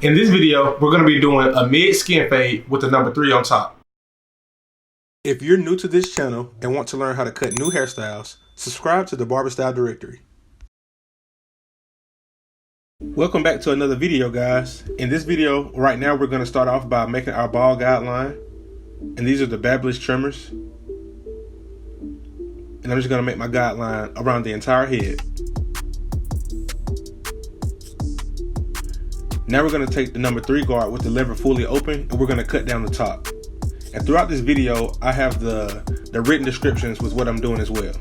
In this video, we're going to be doing a mid skin fade with the number 3 on top. If you're new to this channel and want to learn how to cut new hairstyles, subscribe to the Barber Style Directory. Welcome back to another video, guys. In this video, right now we're going to start off by making our ball guideline. And these are the Barber's trimmers. And I'm just going to make my guideline around the entire head. Now we're going to take the number 3 guard with the lever fully open, and we're going to cut down the top. And throughout this video, I have the written descriptions with what I'm doing as well.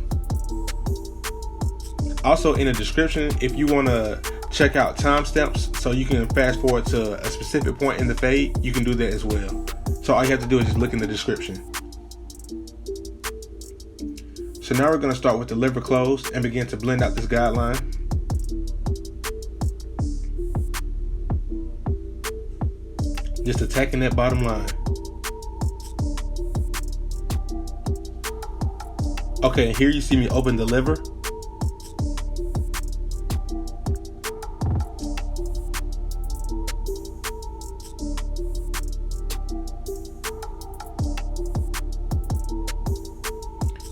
Also in the description, if you want to check out timestamps so you can fast forward to a specific point in the fade, you can do that as well. So all you have to do is just look in the description. So now we're going to start with the lever closed and begin to blend out this guideline. Just attacking that bottom line. Okay, and here you see me open the lever.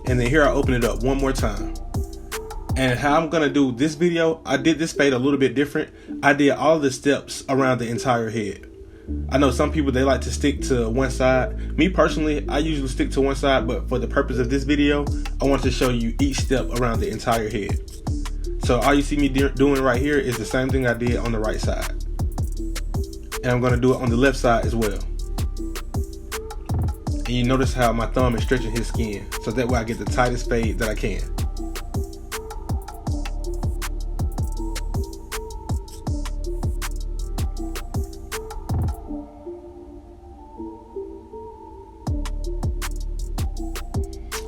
And then here I open it up one more time. And how I'm gonna do this video, I did this fade a little bit different. I did all the steps around the entire head. I know some people, they like to stick to one side. Me personally, I usually stick to one side, but for the purpose of this video, I want to show you each step around the entire head. So all you see me doing right here is the same thing I did on the right side. And I'm gonna do it on the left side as well. And you notice how my thumb is stretching his skin, so that way I get the tightest fade that I can.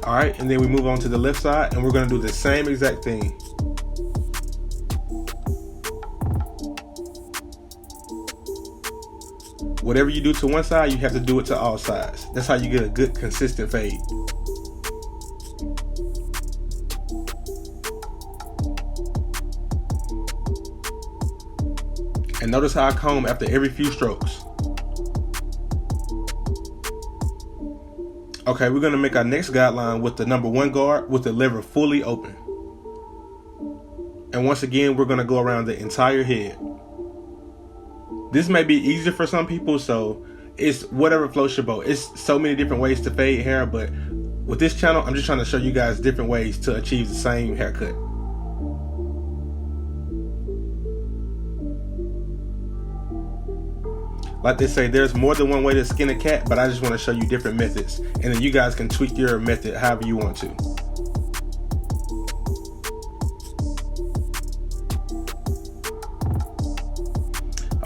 Alright, and then we move on to the left side, and we're going to do the same exact thing. Whatever you do to one side, you have to do it to all sides. That's how you get a good consistent fade. And notice how I comb after every few strokes. Okay, we're gonna make our next guideline with the number 1 guard with the lever fully open. And once again, we're gonna go around the entire head. This may be easier for some people, so it's whatever floats your boat. It's so many different ways to fade hair, but with this channel, I'm just trying to show you guys different ways to achieve the same haircut. Like they say, there's more than one way to skin a cat, but I just want to show you different methods. And then you guys can tweak your method however you want to.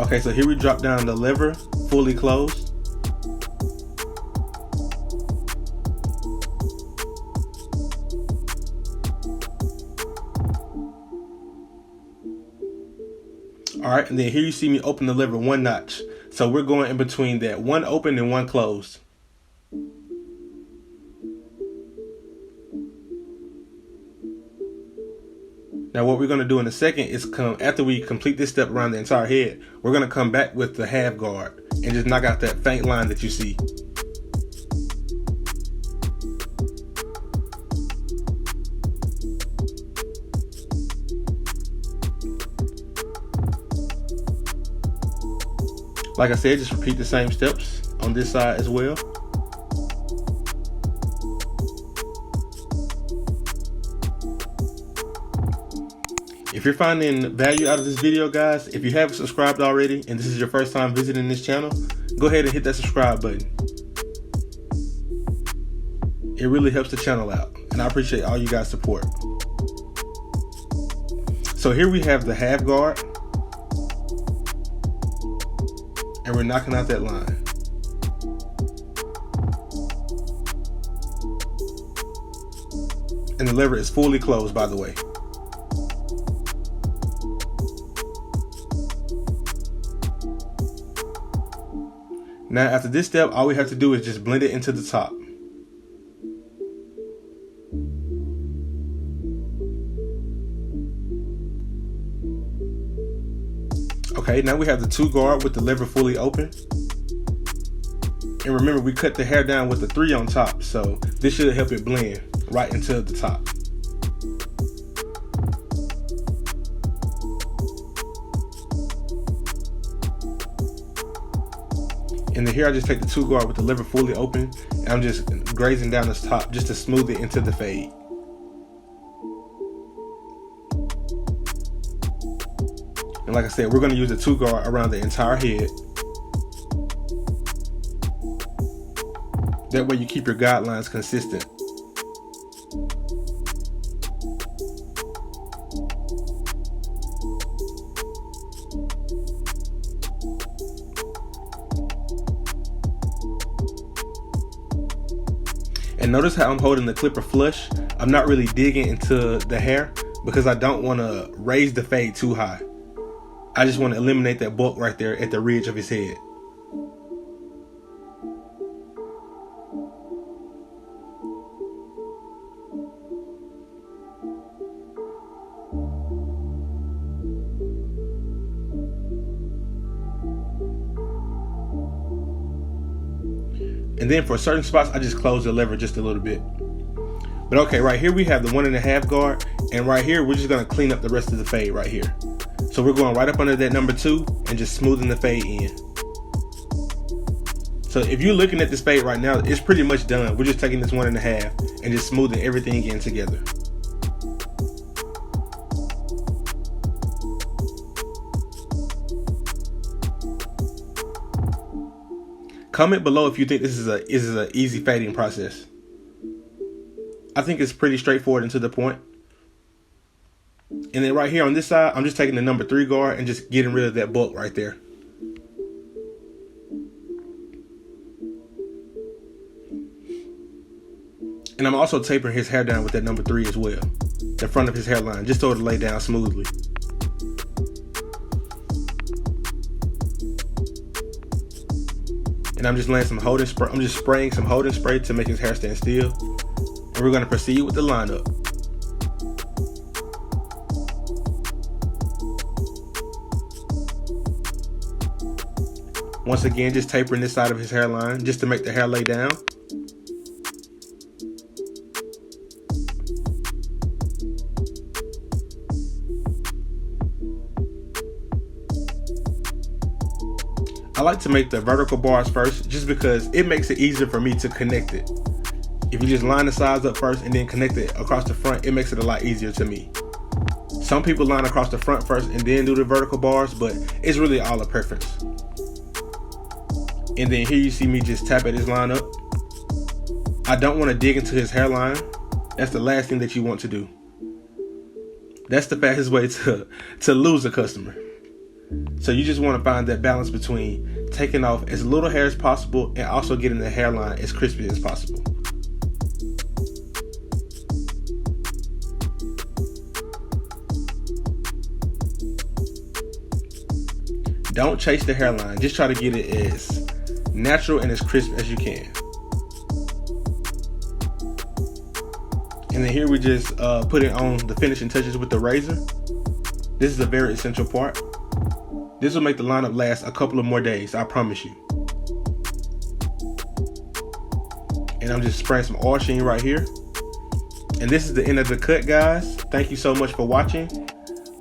Okay, so here we drop down the lever, fully closed. All right, and then here you see me open the lever 1 notch. So we're going in between that 1 open and 1 closed. Now what we're going to do in a second is after we complete this step around the entire head, we're going to come back with the half guard and just knock out that faint line that you see. Like I said, just repeat the same steps on this side as well. If you're finding value out of this video, guys, if you haven't subscribed already and this is your first time visiting this channel, go ahead and hit that subscribe button. It really helps the channel out, and I appreciate all you guys' support. So here we have the half guard. And we're knocking out that line. And the lever is fully closed, by the way. Now after this step, all we have to do is just blend it into the top. Okay, now we have the 2 guard with the lever fully open. And remember, we cut the hair down with the 3 on top, so this should help it blend right into the top. And then here I just take the 2 guard with the lever fully open, and I'm just grazing down this top just to smooth it into the fade. And like I said, we're going to use the 2 guard around the entire head. That way you keep your guidelines consistent. And notice how I'm holding the clipper flush. I'm not really digging into the hair because I don't want to raise the fade too high. I just want to eliminate that bulk right there at the ridge of his head. And then for certain spots, I just close the lever just a little bit. But okay, right here we have the 1.5 guard, and right here we're just gonna clean up the rest of the fade right here. So we're going right up under that number 2 and just smoothing the fade in. So if you're looking at this fade right now, it's pretty much done. We're just taking this 1.5 and just smoothing everything in together. Comment below if you think this is a easy fading process. I think it's pretty straightforward and to the point. And then right here on this side, I'm just taking the number 3 guard and just getting rid of that bulk right there. And I'm also tapering his hair down with that number 3 as well, the front of his hairline, just so it'll lay down smoothly. And I'm just laying some holding spray. I'm just spraying some holding spray to make his hair stand still. And we're going to proceed with the lineup. Once again, just tapering this side of his hairline just to make the hair lay down. I like to make the vertical bars first just because it makes it easier for me to connect it. If you just line the sides up first and then connect it across the front, it makes it a lot easier to me. Some people line across the front first and then do the vertical bars, but it's really all a preference. And then here you see me just tap at his line up. I don't want to dig into his hairline. That's the last thing that you want to do. That's the fastest way to lose a customer. So you just want to find that balance between taking off as little hair as possible and also getting the hairline as crispy as possible. Don't chase the hairline. Just try to get it as natural and as crisp as you can. And then here we just putting on the finishing touches with the razor. This is a very essential part. This will make the lineup last a couple of more days, I promise you. And I'm just spraying some oil sheen right here. And this is the end of the cut, guys. Thank you so much for watching.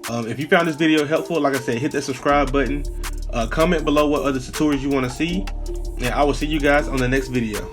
If you found this video helpful, like I said, hit that subscribe button. Comment below what other tutorials you want to see. And I will see you guys on the next video.